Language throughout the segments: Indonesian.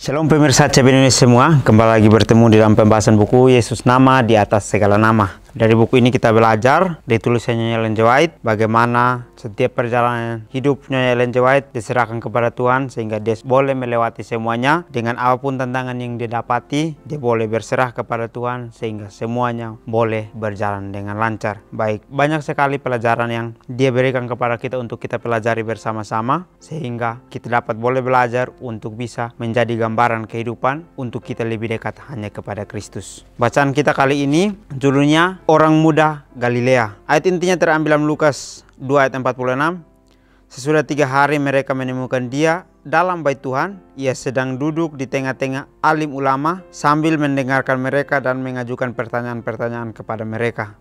Shalom pemirsa CB Indonesia semua, kembali lagi bertemu di dalam pembahasan buku Yesus Nama di Atas Segala Nama. Dari buku ini kita belajar, ditulisnya Ellen G. White, bagaimana setiap perjalanan hidupnya Ellen G. White diserahkan kepada Tuhan sehingga dia boleh melewati semuanya. Dengan apapun tantangan yang dia dapati, dia boleh berserah kepada Tuhan sehingga semuanya boleh berjalan dengan lancar. Baik, banyak sekali pelajaran yang dia berikan kepada kita untuk kita pelajari bersama-sama sehingga kita dapat boleh belajar untuk bisa menjadi gambaran kehidupan untuk kita lebih dekat hanya kepada Kristus. Bacaan kita kali ini judulnya Orang Muda Galilea. Ayat intinya terambil dalam Lukas 2 ayat 46. Sesudah 3 hari mereka menemukan dia dalam bait Tuhan. Ia sedang duduk di tengah-tengah alim ulama sambil mendengarkan mereka dan mengajukan pertanyaan-pertanyaan kepada mereka.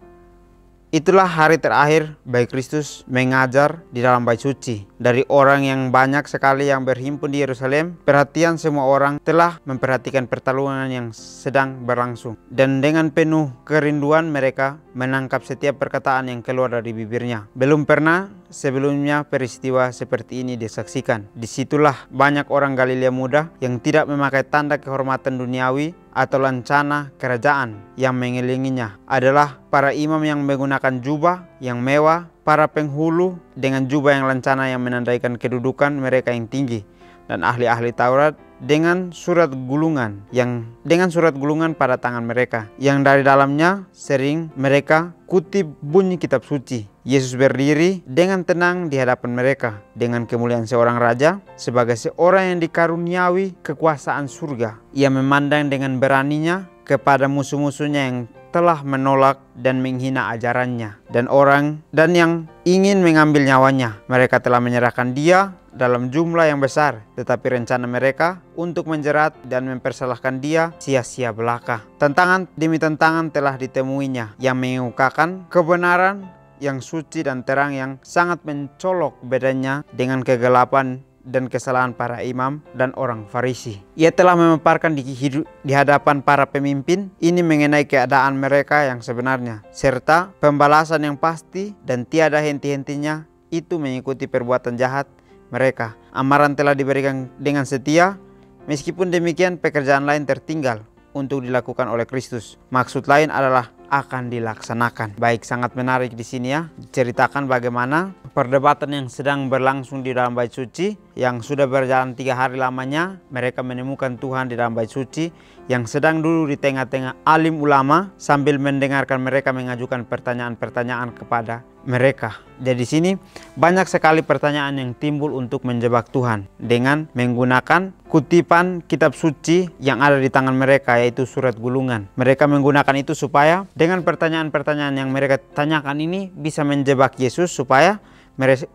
Itulah hari terakhir bagi Kristus mengajar di dalam bait suci. Dari orang yang banyak sekali yang berhimpun di Yerusalem, perhatian semua orang telah memperhatikan pertarungan yang sedang berlangsung. Dan dengan penuh kerinduan mereka menangkap setiap perkataan yang keluar dari bibirnya. Belum pernah sebelumnya peristiwa seperti ini disaksikan. Disitulah banyak orang Galilea muda yang tidak memakai tanda kehormatan duniawi atau lancana kerajaan yang mengelilinginya. Adalah para imam yang menggunakan jubah yang mewah, para penghulu dengan jubah yang lancana yang menandaikan kedudukan mereka yang tinggi, dan ahli-ahli Taurat dengan surat gulungan pada tangan mereka, yang dari dalamnya sering mereka kutip bunyi kitab suci. Yesus berdiri dengan tenang di hadapan mereka dengan kemuliaan seorang raja, sebagai seorang yang dikaruniawi kekuasaan surga. Ia memandang dengan beraninya kepada musuh-musuhnya yang telah menolak dan menghina ajarannya, dan yang ingin mengambil nyawanya. Mereka telah menyerahkan dia dalam jumlah yang besar, tetapi rencana mereka untuk menjerat dan mempersalahkan dia sia-sia belaka. Tantangan demi tantangan telah ditemuinya yang mengemukakan kebenaran yang suci dan terang yang sangat mencolok bedanya dengan kegelapan dan kesalahan para imam dan orang Farisi. Ia telah memaparkan di hadapan para pemimpin ini mengenai keadaan mereka yang sebenarnya, serta pembalasan yang pasti dan tiada henti-hentinya itu mengikuti perbuatan jahat mereka. Amaran telah diberikan dengan setia, meskipun demikian pekerjaan lain tertinggal untuk dilakukan oleh Kristus. Maksud lain adalah akan dilaksanakan. Baik, sangat menarik di sini ya, diceritakan bagaimana perdebatan yang sedang berlangsung di dalam bait suci yang sudah berjalan 3 hari lamanya. Mereka menemukan Tuhan di dalam bait suci yang sedang duduk di tengah-tengah alim ulama sambil mendengarkan mereka mengajukan pertanyaan-pertanyaan kepada mereka. Jadi di sini banyak sekali pertanyaan yang timbul untuk menjebak Tuhan dengan menggunakan kutipan kitab suci yang ada di tangan mereka, yaitu surat gulungan. Mereka menggunakan itu supaya dengan pertanyaan-pertanyaan yang mereka tanyakan ini bisa menjebak Yesus supaya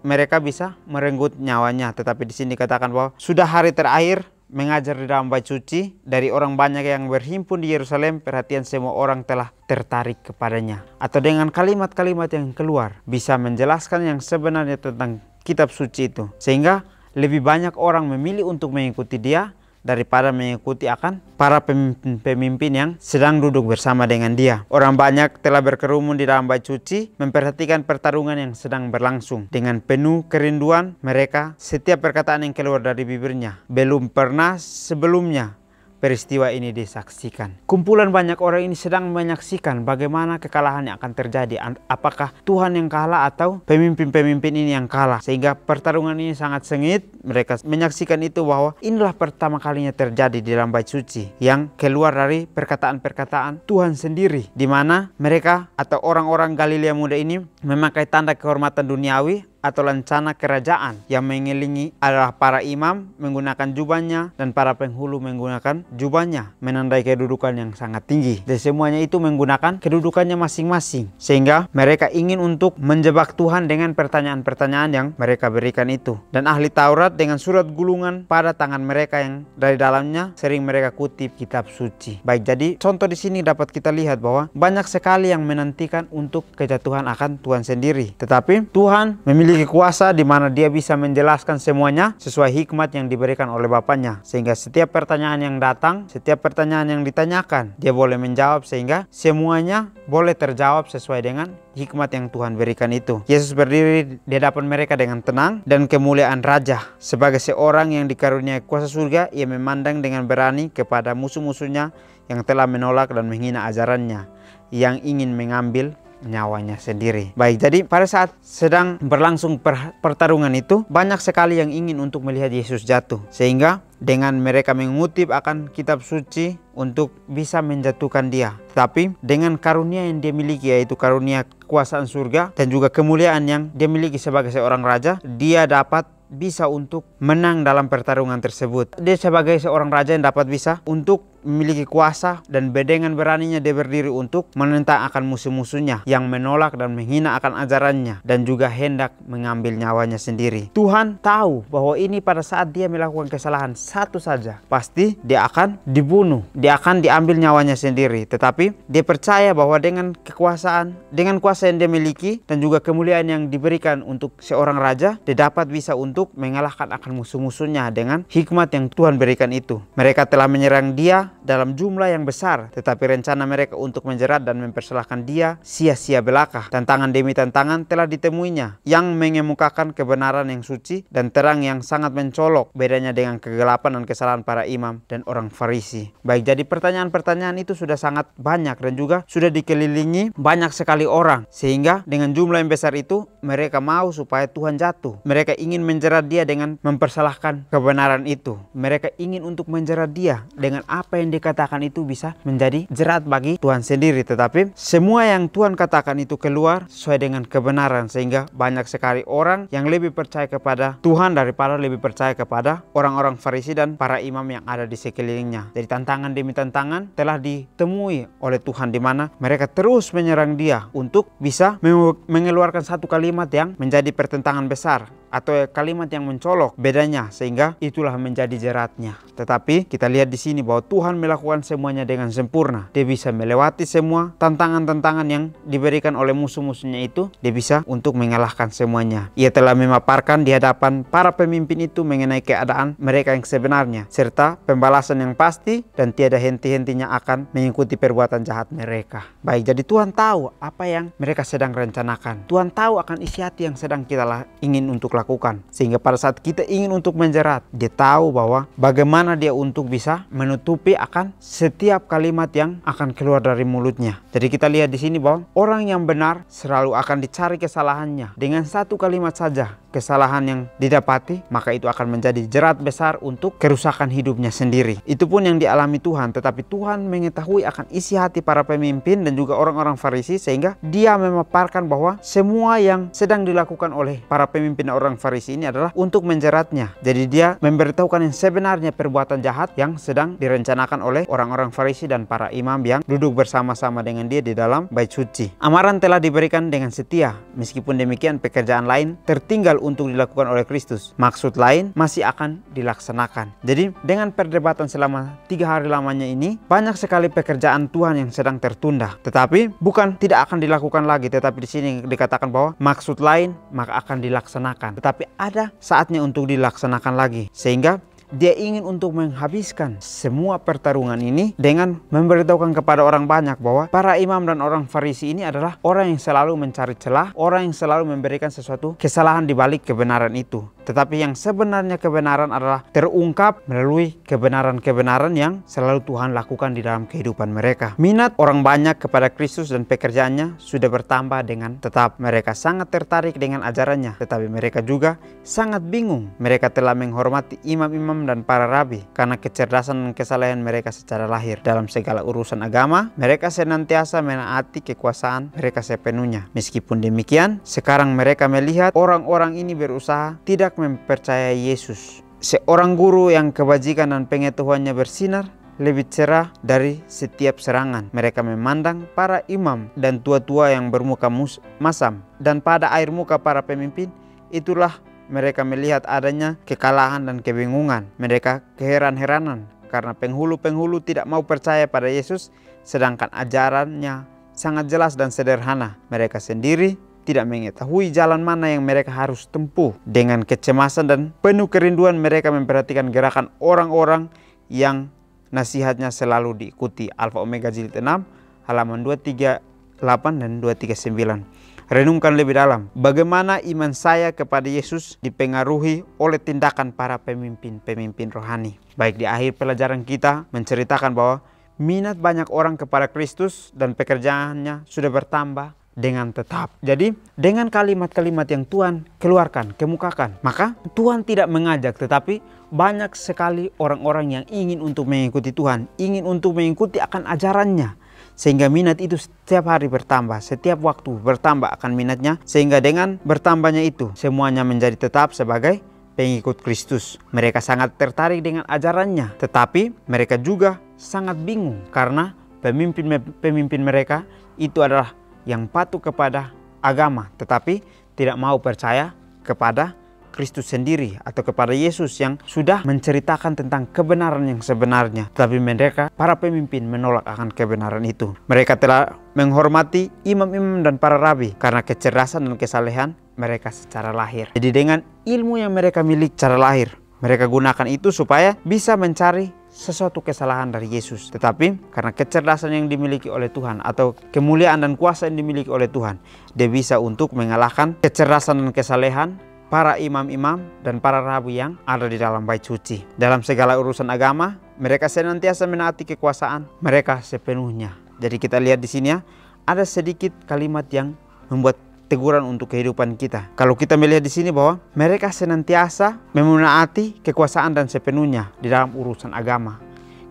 mereka bisa merenggut nyawanya. Tetapi di sini dikatakan bahwa sudah hari terakhir mengajar di dalam bait suci, dari orang banyak yang berhimpun di Yerusalem, perhatian semua orang telah tertarik kepadanya. Atau dengan kalimat-kalimat yang keluar bisa menjelaskan yang sebenarnya tentang kitab suci itu, sehingga lebih banyak orang memilih untuk mengikuti dia daripada mengikuti akan para pemimpin yang sedang duduk bersama dengan dia. Orang banyak telah berkerumun di dalam bait suci memperhatikan pertarungan yang sedang berlangsung. Dengan penuh kerinduan mereka, setiap perkataan yang keluar dari bibirnya. Belum pernah sebelumnya peristiwa ini disaksikan. Kumpulan banyak orang ini sedang menyaksikan bagaimana kekalahan yang akan terjadi. Apakah Tuhan yang kalah atau pemimpin-pemimpin ini yang kalah? Sehingga pertarungan ini sangat sengit. Mereka menyaksikan itu bahwa inilah pertama kalinya terjadi di dalam bait suci yang keluar dari perkataan-perkataan Tuhan sendiri, di mana mereka atau orang-orang Galilea muda ini memakai tanda kehormatan duniawi atau lancana kerajaan yang mengelilingi adalah para imam menggunakan jubahnya dan para penghulu menggunakan jubahnya, menandai kedudukan yang sangat tinggi. Dan semuanya itu menggunakan kedudukannya masing-masing, sehingga mereka ingin untuk menjebak Tuhan dengan pertanyaan-pertanyaan yang mereka berikan itu. Dan ahli Taurat dengan surat gulungan pada tangan mereka yang dari dalamnya sering mereka kutip kitab suci. Baik, jadi contoh di sini dapat kita lihat bahwa banyak sekali yang menantikan untuk kejatuhan akan Tuhan sendiri, tetapi Tuhan memiliki memiliki kuasa di mana dia bisa menjelaskan semuanya sesuai hikmat yang diberikan oleh Bapaknya. Sehingga setiap pertanyaan yang datang, setiap pertanyaan yang ditanyakan, dia boleh menjawab sehingga semuanya boleh terjawab sesuai dengan hikmat yang Tuhan berikan itu. Yesus berdiri di hadapan mereka dengan tenang dan kemuliaan Raja. Sebagai seorang yang dikaruniai kuasa surga, ia memandang dengan berani kepada musuh-musuhnya yang telah menolak dan menghina ajarannya, yang ingin mengambil nyawanya sendiri. Baik, jadi pada saat sedang berlangsung pertarungan itu, banyak sekali yang ingin untuk melihat Yesus jatuh. Sehingga dengan mereka mengutip akan kitab suci untuk bisa menjatuhkan dia. Tapi dengan karunia yang dia miliki, yaitu karunia kekuasaan surga dan juga kemuliaan yang dia miliki sebagai seorang raja, dia dapat bisa untuk menang dalam pertarungan tersebut. Dia sebagai seorang raja yang dapat bisa untuk memiliki kuasa, dan dengan beraninya dia berdiri untuk menentang akan musuh-musuhnya yang menolak dan menghina akan ajarannya dan juga hendak mengambil nyawanya sendiri. Tuhan tahu bahwa ini pada saat dia melakukan kesalahan satu saja, pasti dia akan dibunuh, dia akan diambil nyawanya sendiri. Tetapi dia percaya bahwa dengan kekuasaan, dengan kuasa yang dia miliki dan juga kemuliaan yang diberikan untuk seorang raja, dia dapat bisa untuk mengalahkan akan musuh-musuhnya dengan hikmat yang Tuhan berikan itu. Mereka telah menyerang dia dalam jumlah yang besar, tetapi rencana mereka untuk menjerat dan mempersalahkan dia sia-sia belaka. Tantangan demi tantangan telah ditemuinya, yang mengemukakan kebenaran yang suci dan terang yang sangat mencolok, bedanya dengan kegelapan dan kesalahan para imam dan orang Farisi. Baik, jadi pertanyaan-pertanyaan itu sudah sangat banyak dan juga sudah dikelilingi banyak sekali orang, sehingga dengan jumlah yang besar itu mereka mau supaya Tuhan jatuh. Mereka ingin menjerat dia dengan mempersalahkan kebenaran itu. Mereka ingin untuk menjerat dia dengan apa yang dikatakan itu bisa menjadi jerat bagi Tuhan sendiri. Tetapi semua yang Tuhan katakan itu keluar sesuai dengan kebenaran, sehingga banyak sekali orang yang lebih percaya kepada Tuhan daripada lebih percaya kepada orang-orang Farisi dan para imam yang ada di sekelilingnya. Jadi tantangan demi tantangan telah ditemui oleh Tuhan, di mana mereka terus menyerang dia untuk bisa mengeluarkan satu kalimat yang menjadi pertentangan besar atau kalimat yang mencolok bedanya, sehingga itulah menjadi jeratnya. Tetapi kita lihat di sini bahwa Tuhan melakukan semuanya dengan sempurna. Dia bisa melewati semua tantangan-tantangan yang diberikan oleh musuh-musuhnya itu. Dia bisa untuk mengalahkan semuanya. Ia telah memaparkan di hadapan para pemimpin itu mengenai keadaan mereka yang sebenarnya, serta pembalasan yang pasti dan tiada henti-hentinya akan mengikuti perbuatan jahat mereka. Baik, jadi Tuhan tahu apa yang mereka sedang rencanakan. Tuhan tahu akan isi hati yang sedang kita ingin untuk lakukan, sehingga pada saat kita ingin untuk menjerat, dia tahu bahwa bagaimana dia untuk bisa menutupi akan setiap kalimat yang akan keluar dari mulutnya. Jadi kita lihat di sini bahwa orang yang benar selalu akan dicari kesalahannya. Dengan satu kalimat saja kesalahan yang didapati, maka itu akan menjadi jerat besar untuk kerusakan hidupnya sendiri. Itu pun yang dialami Tuhan. Tetapi Tuhan mengetahui akan isi hati para pemimpin dan juga orang-orang Farisi, sehingga dia memaparkan bahwa semua yang sedang dilakukan oleh para pemimpin orang Farisi ini adalah untuk menjeratnya. Jadi dia memberitahukan yang sebenarnya perbuatan jahat yang sedang direncanakan oleh orang-orang Farisi dan para imam yang duduk bersama-sama dengan dia di dalam bait suci. Amaran telah diberikan dengan setia, meskipun demikian pekerjaan lain tertinggal untuk dilakukan oleh Kristus. Maksud lain masih akan dilaksanakan. Jadi dengan perdebatan selama 3 hari lamanya ini, banyak sekali pekerjaan Tuhan yang sedang tertunda. Tetapi bukan tidak akan dilakukan lagi, tetapi di sini dikatakan bahwa maksud lain maka akan dilaksanakan. Tetapi ada saatnya untuk dilaksanakan lagi, sehingga dia ingin untuk menghabiskan semua pertarungan ini dengan memberitahukan kepada orang banyak bahwa para imam dan orang Farisi ini adalah orang yang selalu mencari celah, orang yang selalu memberikan sesuatu kesalahan di balik kebenaran itu. Tetapi yang sebenarnya kebenaran adalah terungkap melalui kebenaran-kebenaran yang selalu Tuhan lakukan di dalam kehidupan mereka. Minat orang banyak kepada Kristus dan pekerjaannya sudah bertambah dengan tetap. Mereka sangat tertarik dengan ajarannya, tetapi mereka juga sangat bingung. Mereka telah menghormati imam-imam dan para rabi karena kecerdasan dan kesalehan mereka secara lahir. Dalam segala urusan agama, mereka senantiasa menaati kekuasaan mereka sepenuhnya. Meskipun demikian, sekarang mereka melihat orang-orang ini berusaha tidak mempercayai Yesus. Seorang guru yang kebajikan dan pengetahuannya bersinar lebih cerah dari setiap serangan. Mereka memandang para imam dan tua-tua yang bermuka masam, dan pada air muka para pemimpin itulah mereka melihat adanya kekalahan dan kebingungan. Mereka keheran-heranan karena penghulu-penghulu tidak mau percaya pada Yesus, sedangkan ajarannya sangat jelas dan sederhana. Mereka sendiri tidak mengetahui jalan mana yang mereka harus tempuh. Dengan kecemasan dan penuh kerinduan mereka memperhatikan gerakan orang-orang yang nasihatnya selalu diikuti. Alfa Omega Jilid 6 halaman 238 dan 239. Renungkan lebih dalam, bagaimana iman saya kepada Yesus dipengaruhi oleh tindakan para pemimpin rohani. Baik, di akhir pelajaran kita menceritakan bahwa minat banyak orang kepada Kristus dan pekerjaannya sudah bertambah dengan tetap. Jadi dengan kalimat-kalimat yang Tuhan keluarkan, kemukakan, maka Tuhan tidak mengajak, tetapi banyak sekali orang-orang yang ingin untuk mengikuti Tuhan, ingin untuk mengikuti akan ajarannya. Sehingga minat itu setiap hari bertambah, setiap waktu bertambah akan minatnya. Sehingga dengan bertambahnya itu, semuanya menjadi tetap sebagai pengikut Kristus. Mereka sangat tertarik dengan ajarannya, tetapi mereka juga sangat bingung karena pemimpin mereka itu adalah yang patuh kepada agama, tetapi tidak mau percaya kepada Kristus sendiri atau kepada Yesus yang sudah menceritakan tentang kebenaran yang sebenarnya. Tapi mereka, para pemimpin, menolak akan kebenaran itu. Mereka telah menghormati imam-imam dan para rabi karena kecerdasan dan kesalehan mereka secara lahir. Jadi dengan ilmu yang mereka miliki secara lahir, mereka gunakan itu supaya bisa mencari sesuatu kesalahan dari Yesus. Tetapi karena kecerdasan yang dimiliki oleh Tuhan atau kemuliaan dan kuasa yang dimiliki oleh Tuhan, dia bisa untuk mengalahkan kecerdasan dan kesalehan para imam-imam dan para rabi yang ada di dalam bait suci. Dalam segala urusan agama, mereka senantiasa menaati kekuasaan mereka sepenuhnya. Jadi kita lihat di sini ya, ada sedikit kalimat yang membuat teguran untuk kehidupan kita. Kalau kita melihat di sini bahwa mereka senantiasa menaati kekuasaan dan sepenuhnya di dalam urusan agama.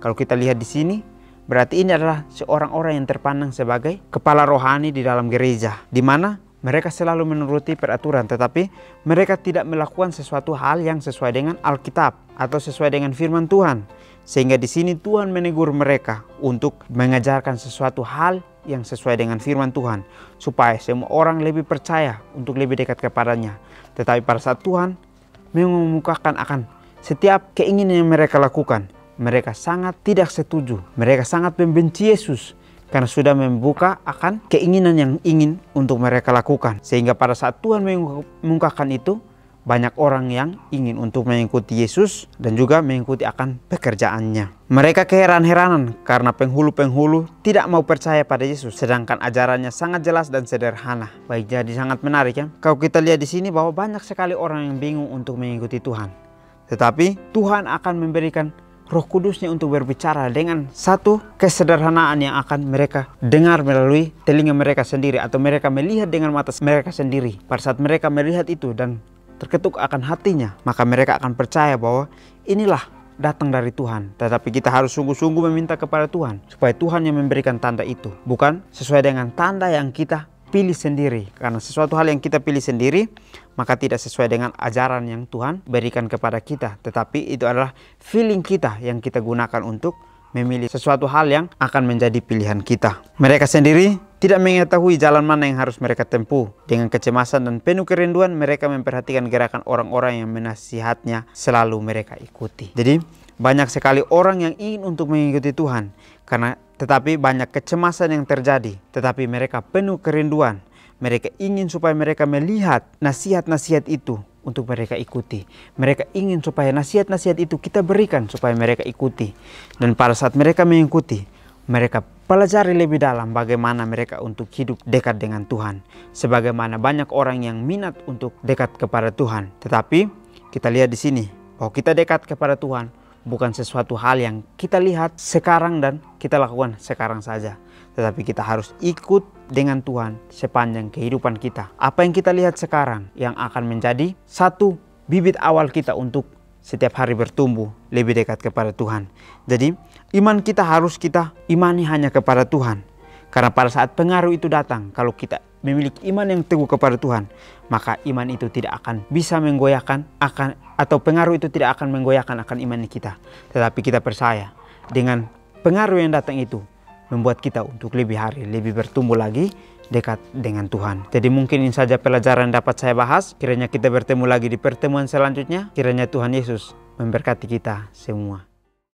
Kalau kita lihat di sini, berarti ini adalah seorang orang yang terpandang sebagai kepala rohani di dalam gereja, di mana mereka selalu menuruti peraturan, tetapi mereka tidak melakukan sesuatu hal yang sesuai dengan Alkitab atau sesuai dengan firman Tuhan. Sehingga di sini Tuhan menegur mereka untuk mengajarkan sesuatu hal yang sesuai dengan firman Tuhan, supaya semua orang lebih percaya untuk lebih dekat kepadanya. Tetapi pada saat Tuhan mengemukakan akan setiap keinginan yang mereka lakukan, mereka sangat tidak setuju. Mereka sangat membenci Yesus karena sudah membuka akan keinginan yang ingin untuk mereka lakukan. Sehingga pada saat Tuhan mengungkapkan itu, banyak orang yang ingin untuk mengikuti Yesus dan juga mengikuti akan pekerjaannya. Mereka keheran-heranan karena penghulu-penghulu tidak mau percaya pada Yesus, sedangkan ajarannya sangat jelas dan sederhana. Baik, jadi sangat menarik ya. Kalau kita lihat di sini bahwa banyak sekali orang yang bingung untuk mengikuti Tuhan. Tetapi Tuhan akan memberikan Roh Kudusnya untuk berbicara dengan satu kesederhanaan yang akan mereka dengar melalui telinga mereka sendiri, atau mereka melihat dengan mata mereka sendiri. Pada saat mereka melihat itu dan terketuk akan hatinya, maka mereka akan percaya bahwa inilah datang dari Tuhan. Tetapi kita harus sungguh-sungguh meminta kepada Tuhan supaya Tuhan yang memberikan tanda itu, bukan sesuai dengan tanda yang kita pilih sendiri. Karena sesuatu hal yang kita pilih sendiri, maka tidak sesuai dengan ajaran yang Tuhan berikan kepada kita. Tetapi itu adalah feeling kita yang kita gunakan untuk memilih sesuatu hal yang akan menjadi pilihan kita. Mereka sendiri tidak mengetahui jalan mana yang harus mereka tempuh. Dengan kecemasan dan penuh kerinduan, mereka memperhatikan gerakan orang-orang yang menasihatnya selalu mereka ikuti. Jadi banyak sekali orang yang ingin untuk mengikuti Tuhan, tetapi banyak kecemasan yang terjadi. Tetapi mereka penuh kerinduan. Mereka ingin supaya mereka melihat nasihat-nasihat itu untuk mereka ikuti. Mereka ingin supaya nasihat-nasihat itu kita berikan supaya mereka ikuti. Dan pada saat mereka mengikuti, mereka pelajari lebih dalam bagaimana mereka untuk hidup dekat dengan Tuhan. Sebagaimana banyak orang yang minat untuk dekat kepada Tuhan. Tetapi kita lihat di sini bahwa kita dekat kepada Tuhan bukan sesuatu hal yang kita lihat sekarang dan kita lakukan sekarang saja. Tetapi kita harus ikut dengan Tuhan sepanjang kehidupan kita. Apa yang kita lihat sekarang yang akan menjadi satu bibit awal kita untuk setiap hari bertumbuh lebih dekat kepada Tuhan. Jadi iman kita harus kita imani hanya kepada Tuhan. Karena pada saat pengaruh itu datang, kalau kita memiliki iman yang teguh kepada Tuhan, maka iman itu tidak akan bisa menggoyahkan atau pengaruh itu tidak akan menggoyahkan akan iman kita. Tetapi kita percaya dengan pengaruh yang datang itu membuat kita untuk lebih hari lebih bertumbuh lagi dekat dengan Tuhan. Jadi mungkin ini saja pelajaran yang dapat saya bahas. Kiranya kita bertemu lagi di pertemuan selanjutnya. Kiranya Tuhan Yesus memberkati kita semua.